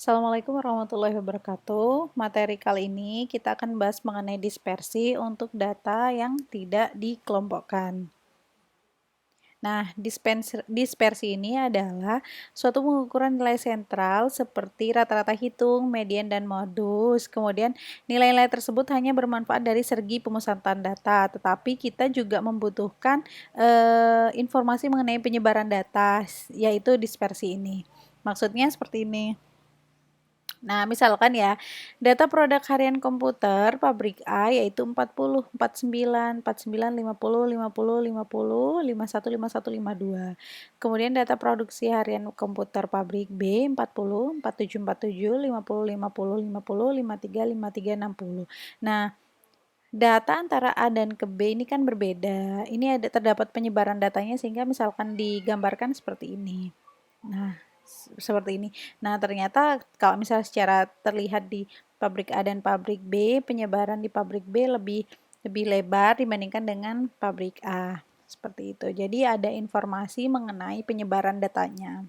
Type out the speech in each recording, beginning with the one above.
Assalamualaikum warahmatullahi wabarakatuh. Materi kali ini kita akan bahas mengenai dispersi untuk data yang tidak dikelompokkan. Nah, dispersi ini adalah suatu pengukuran nilai sentral seperti rata-rata hitung, median, dan modus. Kemudian, nilai-nilai tersebut hanya bermanfaat dari segi pemusatan data, tetapi kita juga membutuhkan informasi mengenai penyebaran data, yaitu dispersi ini. Maksudnya seperti ini. Nah, misalkan ya, data produk harian komputer pabrik A yaitu 40, 49, 49, 50, 50, 50, 51, 51, 52. Kemudian data produksi harian komputer pabrik B 40, 47, 47, 50, 50, 50, 53, 53, 60. Nah, data antara A dan ke B ini kan berbeda. Ini ada terdapat penyebaran datanya sehingga misalkan digambarkan seperti ini. Nah, seperti ini. Nah, ternyata kalau misalnya secara terlihat di pabrik A dan pabrik B, penyebaran di pabrik B lebih lebar dibandingkan dengan pabrik A. Seperti itu. Jadi ada informasi mengenai penyebaran datanya.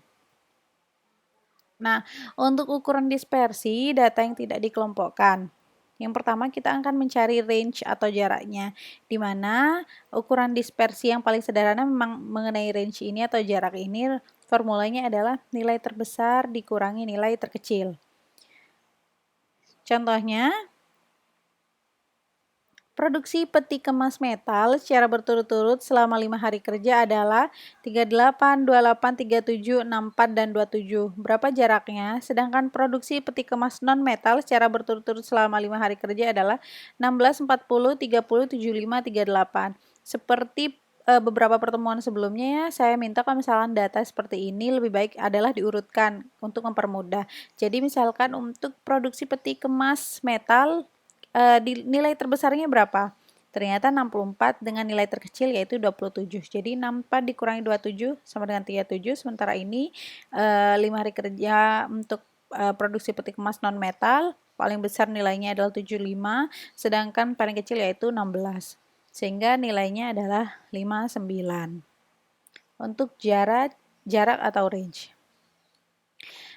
Nah, untuk ukuran dispersi data yang tidak dikelompokkan. Yang pertama kita akan mencari range atau jaraknya, di mana ukuran dispersi yang paling sederhana memang mengenai range ini atau jarak ini formulanya adalah nilai terbesar dikurangi nilai terkecil. Contohnya, produksi peti kemas metal secara berturut-turut selama 5 hari kerja adalah 38, 28, 37, 64, dan 27. Berapa jaraknya? Sedangkan produksi peti kemas non-metal secara berturut-turut selama 5 hari kerja adalah 16, 40, 30, 75, 38. Seperti beberapa pertemuan sebelumnya ya, saya minta kalau misalkan data seperti ini lebih baik adalah diurutkan untuk mempermudah. Jadi misalkan untuk produksi peti kemas metal nilai terbesarnya berapa? Ternyata 64 dengan nilai terkecil yaitu 27. Jadi 64 dikurangi 27 sama dengan 37. Sementara ini 5 hari kerja untuk produksi peti kemas non metal paling besar nilainya adalah 75, sedangkan paling kecil yaitu 16. Sehingga nilainya adalah 59. Untuk jarak atau range.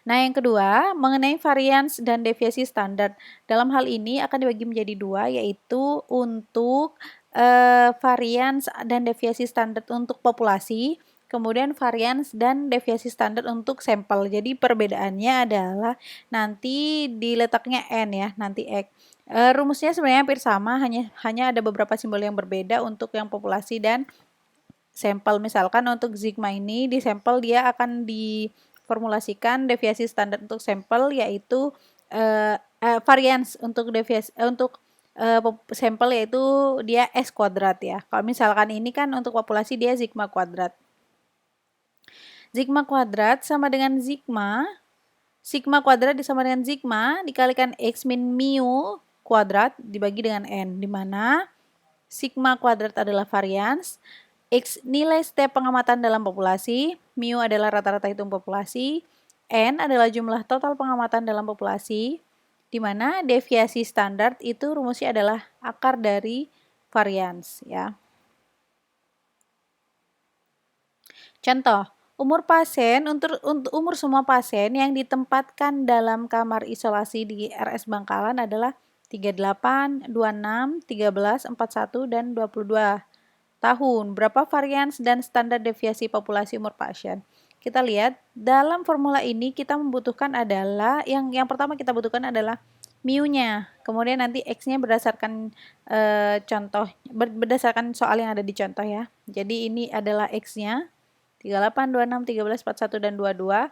Nah, yang kedua, mengenai varians dan deviasi standar. Dalam hal ini akan dibagi menjadi dua, yaitu untuk varians dan deviasi standar untuk populasi, kemudian varians dan deviasi standar untuk sampel. Jadi perbedaannya adalah nanti di letaknya N ya, nanti X. Rumusnya sebenarnya hampir sama, hanya ada beberapa simbol yang berbeda untuk yang populasi dan sampel. Misalkan untuk sigma ini di sampel dia akan diformulasikan deviasi standar untuk sampel yaitu varians untuk deviasi untuk sampel yaitu dia S kuadrat ya. Kalau misalkan ini kan untuk populasi dia sigma kuadrat. Sigma kuadrat sama dengan sigma kuadrat sama dengan sigma dikalikan X min mu kuadrat dibagi dengan N, di mana sigma kuadrat adalah varians, X nilai setiap pengamatan dalam populasi, mu adalah rata-rata hitung populasi, N adalah jumlah total pengamatan dalam populasi, di mana deviasi standar itu rumusnya adalah akar dari varians ya. Contoh, umur pasien untuk umur semua pasien yang ditempatkan dalam kamar isolasi di RS Bangkalan adalah 38, 26, 13, 41, dan 22 tahun. Berapa varians dan standar deviasi populasi umur pasien? Kita lihat dalam formula ini kita membutuhkan adalah yang pertama kita butuhkan adalah mu-nya. Kemudian nanti x-nya berdasarkan contoh berdasarkan soal yang ada di contoh ya. Jadi ini adalah x-nya 38, 26, 13, 41, dan 22.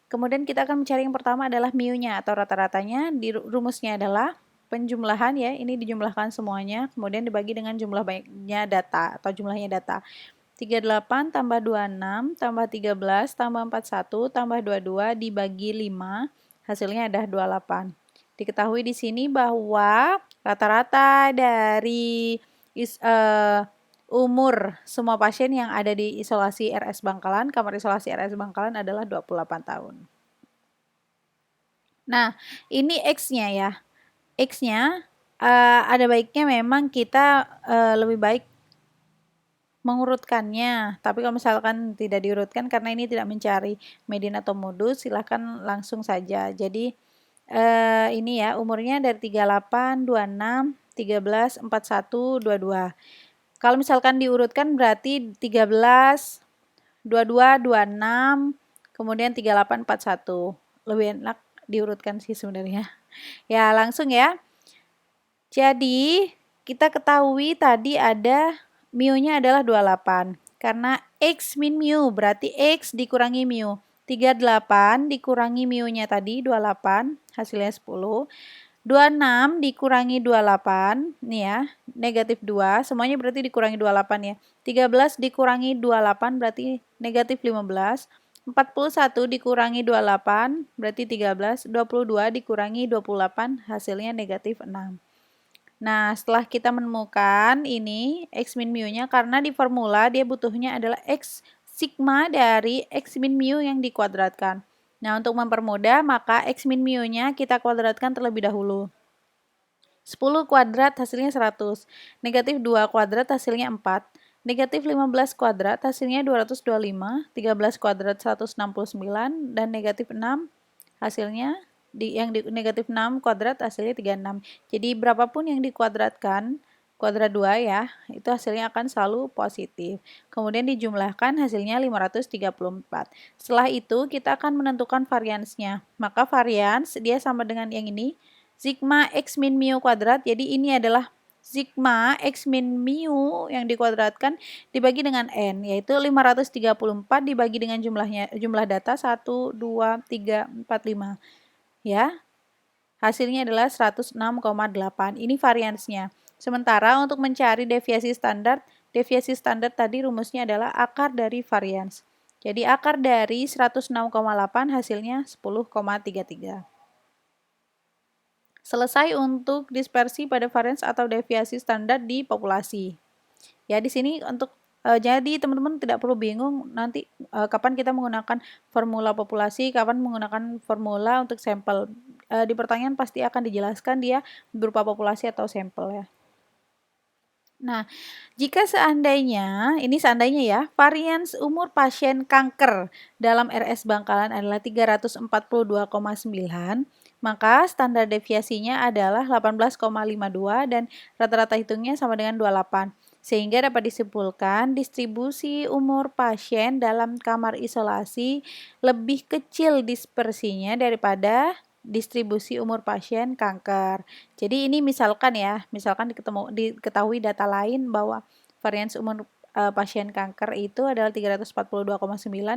Kemudian kita akan mencari yang pertama adalah mu-nya atau rata-ratanya. Di rumusnya adalah penjumlahan ya, ini dijumlahkan semuanya, kemudian dibagi dengan jumlah banyaknya data atau jumlahnya data. 38 tambah 26 tambah 13 tambah 41 tambah 22 dibagi 5, hasilnya ada 28. Diketahui di sini bahwa rata-rata dari umur semua pasien yang ada di isolasi RS Bangkalan, kamar isolasi RS Bangkalan adalah 28 tahun. Nah, ini X-nya ya. X-nya ada baiknya memang kita lebih baik mengurutkannya. Tapi kalau misalkan tidak diurutkan karena ini tidak mencari median atau modus, silahkan langsung saja. Jadi ini ya, umurnya dari 38, 26, 13, 41, 22. Kalau misalkan diurutkan berarti 13, 22, 26, kemudian 38, 41. Lebih enak diurutkan sih sebenarnya. Ya, langsung ya. Jadi, kita ketahui tadi ada mu-nya adalah 28. Karena X min mu, berarti X dikurangi mu. 38 dikurangi mu-nya tadi, 28, hasilnya 10. 26 dikurangi 28, nih ya, negatif 2, semuanya berarti dikurangi 28 ya. 13 dikurangi 28 berarti negatif 15. 41 dikurangi 28 berarti 13. 22 dikurangi 28 hasilnya negatif 6. Nah, setelah kita menemukan ini X min mu-nya, karena di formula dia butuhnya adalah X sigma dari X min mu yang dikuadratkan. Nah, untuk mempermudah, maka X min mu-nya kita kuadratkan terlebih dahulu. 10 kuadrat hasilnya 100. Negatif 2 kuadrat hasilnya 4. Negatif 15 kuadrat hasilnya 225. 13 kuadrat 169. Dan negatif 6 hasilnya yang di negatif 6 kuadrat hasilnya 36. Jadi berapapun yang dikuadratkan kuadrat 2 ya, itu hasilnya akan selalu positif. Kemudian dijumlahkan hasilnya 534. Setelah itu kita akan menentukan variansnya. Maka varians dia sama dengan yang ini, sigma X min mu kuadrat. Jadi ini adalah sigma X min mu yang dikuadratkan dibagi dengan N, yaitu 534 dibagi dengan jumlah data 1, 2, 3, 4, 5. Ya, hasilnya adalah 106,8. Ini variansnya. Sementara untuk mencari deviasi standar tadi rumusnya adalah akar dari varians. Jadi akar dari 106,8 hasilnya 10,33. Selesai untuk dispersi pada varians atau deviasi standar di populasi. Ya, di sini untuk jadi teman-teman tidak perlu bingung nanti kapan kita menggunakan formula populasi, kapan menggunakan formula untuk sampel. Di pertanyaan pasti akan dijelaskan dia berupa populasi atau sampel ya. Nah, jika seandainya ya, varians umur pasien kanker dalam RS Bangkalan adalah 342,9, maka standar deviasinya adalah 18,52 dan rata-rata hitungnya sama dengan 28. Sehingga dapat disimpulkan distribusi umur pasien dalam kamar isolasi lebih kecil dispersinya daripada distribusi umur pasien kanker. Jadi ini misalkan diketahui data lain bahwa varians umur pasien kanker itu adalah 342,9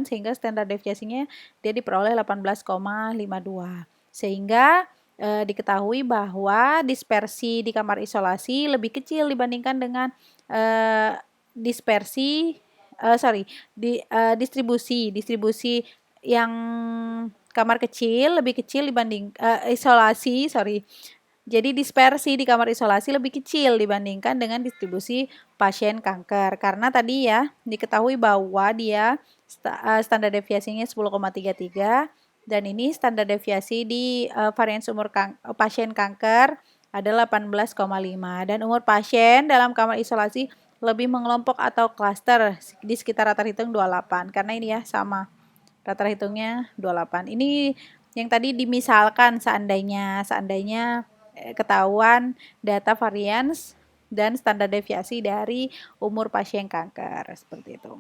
sehingga standar deviasinya dia diperoleh 18,52. Sehingga diketahui bahwa dispersi di kamar isolasi lebih kecil dibandingkan dengan distribusi yang kamar kecil lebih kecil dibanding Jadi dispersi di kamar isolasi lebih kecil dibandingkan dengan distribusi pasien kanker. Karena tadi ya diketahui bahwa dia standar deviasinya 10,33 dan ini standar deviasi di varians umur pasien kanker adalah 18,5 dan umur pasien dalam kamar isolasi lebih mengelompok atau klaster di sekitar rata hitung 28 karena ini ya sama. Rata hitungnya 28. Ini yang tadi dimisalkan seandainya ketahuan data varians dan standar deviasi dari umur pasien kanker seperti itu.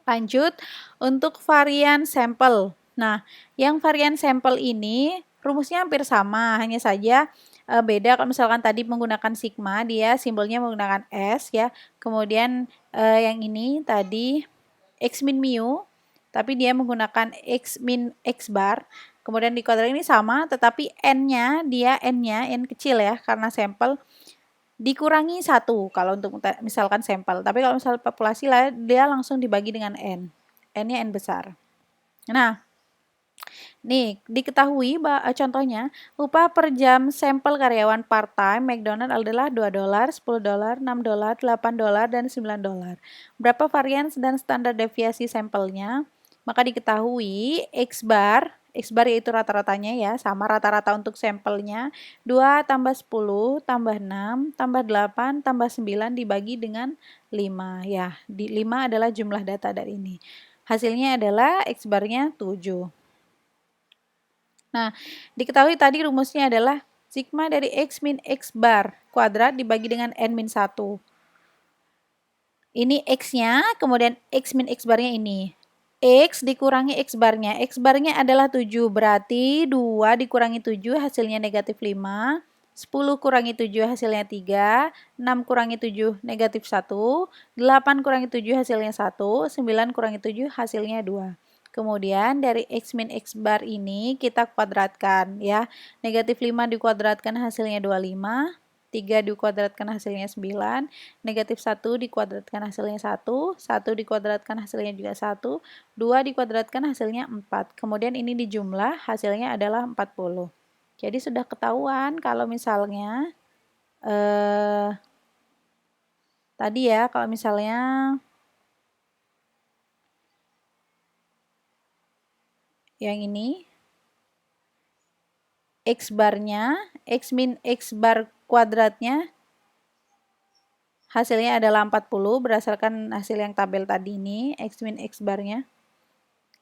Lanjut untuk varian sampel. Nah, yang varian sampel ini rumusnya hampir sama, hanya saja beda kalau misalkan tadi menggunakan sigma, dia simbolnya menggunakan S ya. Kemudian yang ini tadi X min mu, tapi dia menggunakan X min X bar. Kemudian di kuadrat ini sama, tetapi N-nya N kecil ya, karena sampel dikurangi 1 kalau untuk misalkan sampel. Tapi kalau misalnya populasi lah, dia langsung dibagi dengan N. N-nya N besar. Nah, nih, diketahui contohnya, upah per jam sampel karyawan part-time McDonald adalah $2, $10, $6, $8, dan $9. Berapa varians dan standar deviasi sampelnya? Maka diketahui X bar yaitu rata-ratanya ya, sama rata-rata untuk sampelnya, 2 tambah 10 tambah 6 tambah 8 tambah 9 dibagi dengan 5 ya. 5 adalah jumlah data dari ini. Hasilnya adalah X barnya 7. Nah, diketahui tadi rumusnya adalah sigma dari X min X bar kuadrat dibagi dengan N min 1. Ini X-nya, kemudian X min X barnya ini. X dikurangi X barnya. X barnya adalah 7, berarti 2 dikurangi 7 hasilnya negatif 5. 10 kurangi 7 hasilnya 3. 6 kurangi 7 negatif 1. 8 kurangi 7 hasilnya 1. 9 kurangi 7 hasilnya 2. Kemudian dari X min X bar ini kita kuadratkan ya. Negatif 5 dikuadratkan hasilnya 25. 3 dikuadratkan hasilnya 9, negatif 1 dikuadratkan hasilnya 1, 1 dikuadratkan hasilnya juga 1, 2 dikuadratkan hasilnya 4. Kemudian ini dijumlah, hasilnya adalah 40. Jadi sudah ketahuan kalau misalnya, tadi ya, kalau misalnya yang ini, X barnya, X min X bar kuadratnya, hasilnya adalah 40 berdasarkan hasil yang tabel tadi ini, X min X barnya.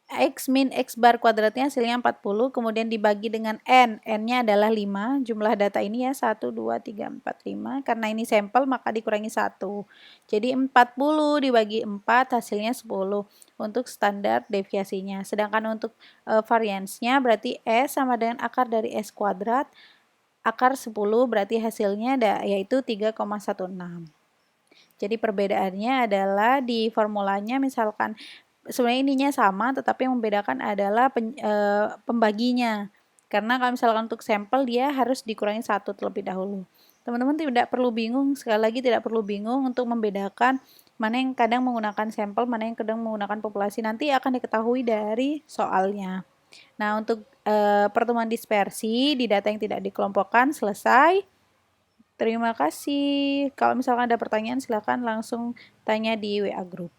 X min X bar kuadratnya hasilnya 40, kemudian dibagi dengan N. N-nya adalah 5, jumlah data ini ya 1, 2, 3, 4, 5. Karena ini sampel maka dikurangi 1. Jadi 40 dibagi 4 hasilnya 10 untuk standar deviasinya. Sedangkan untuk variansnya berarti S sama dengan akar dari S kuadrat. Akar 10 berarti hasilnya yaitu 3,16. Jadi perbedaannya adalah di formulanya misalkan sebenarnya ininya sama, tetapi yang membedakan adalah pembaginya. Karena kalau misalkan untuk sampel dia harus dikurangi 1 terlebih dahulu. Teman-teman tidak perlu bingung, sekali lagi tidak perlu bingung untuk membedakan mana yang kadang menggunakan sampel, mana yang kadang menggunakan populasi. Nanti akan diketahui dari soalnya. Nah, untuk pertemuan dispersi di data yang tidak dikelompokkan selesai. Terima kasih. Kalau misalkan ada pertanyaan silakan langsung tanya di WA Group.